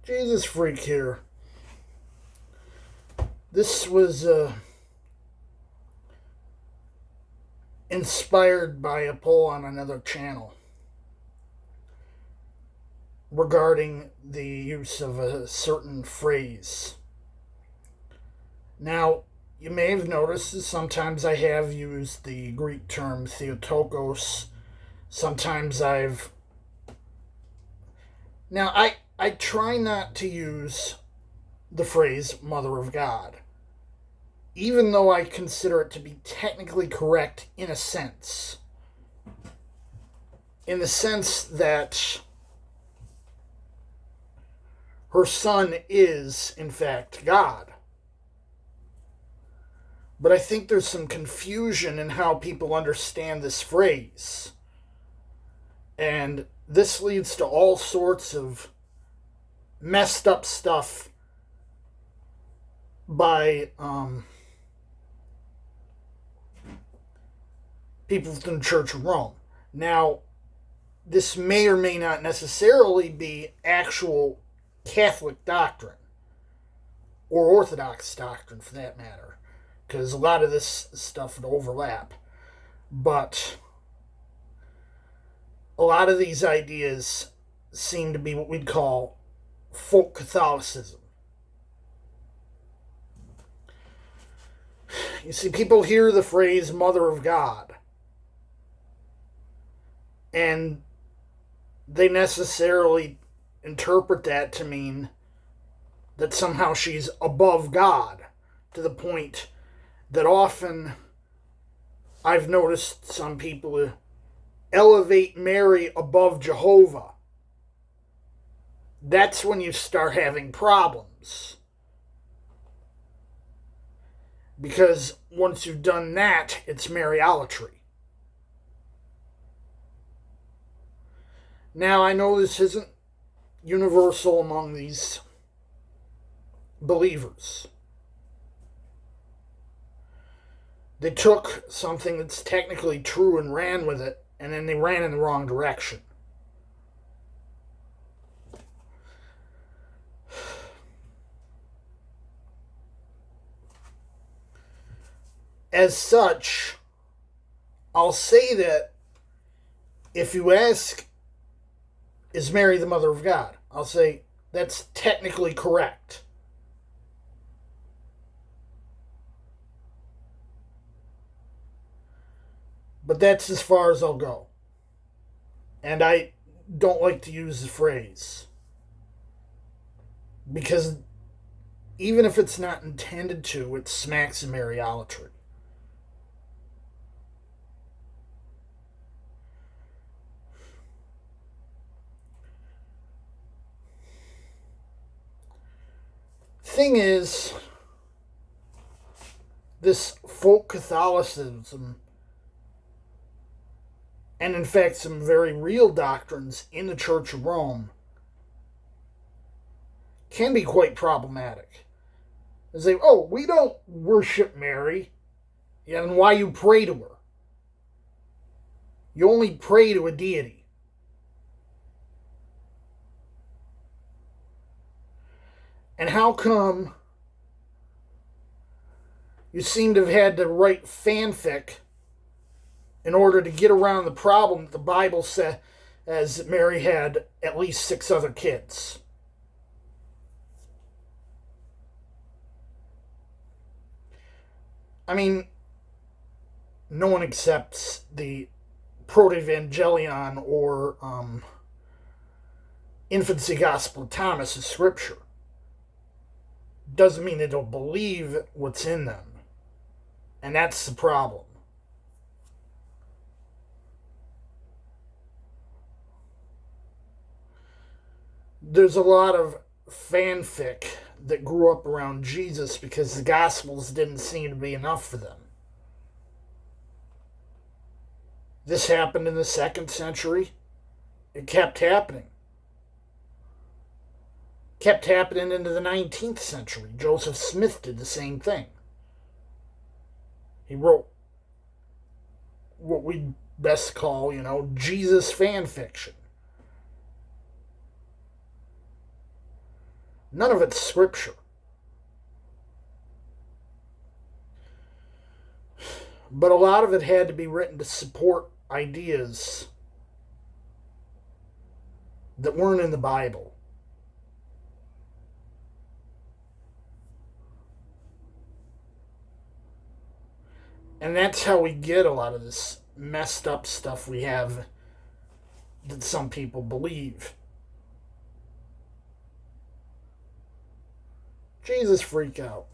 Jesus Freak here. This was inspired by a poll on another channel regarding the use of a certain phrase. Now, you may have noticed that sometimes I have used the Greek term Theotokos. Sometimes I've. Now, I try not to use the phrase Mother of God, even though I consider it to be technically correct in a sense. In the sense that her son is, in fact, God. But I think there's some confusion in how people understand this phrase. And this leads to all sorts of messed up stuff by people from the Church of Rome. Now, this may or may not necessarily be actual Catholic doctrine, or Orthodox doctrine for that matter, because a lot of this stuff would overlap. But a lot of these ideas seem to be what we'd call folk Catholicism. You see, people hear the phrase Mother of God, and they necessarily interpret that to mean that somehow she's above God, to the point that often I've noticed some people elevate Mary above Jehovah. That's when you start having problems. Because once you've done that, it's Mariolatry. Now, I know this isn't universal among these believers. They took something that's technically true and ran with it, and then they ran in the wrong direction. As such, I'll say that if you ask, is Mary the Mother of God? I'll say that's technically correct. But that's as far as I'll go. And I don't like to use the phrase. Because even if it's not intended to, it smacks of Mariolatry. Thing is, this folk Catholicism, and in fact some very real doctrines in the Church of Rome, can be quite problematic. They say, oh, we don't worship Mary. Yeah, then why you pray to her? You only pray to a deity. And how come you seem to have had to write fanfic in order to get around the problem that the Bible says that Mary had at least 6 other kids? I mean, no one accepts the Protevangelion or Infancy Gospel of Thomas as scripture. Doesn't mean they don't believe what's in them. And that's the problem. There's a lot of fanfic that grew up around Jesus because the Gospels didn't seem to be enough for them. This happened in the 2nd century. It kept happening. Kept happening into the 19th century. Joseph Smith did the same thing. He wrote what we'd best call, Jesus fan fiction. None of it's scripture. But a lot of it had to be written to support ideas that weren't in the Bible. And that's how we get a lot of this messed up stuff we have that some people believe. Jesus freak out.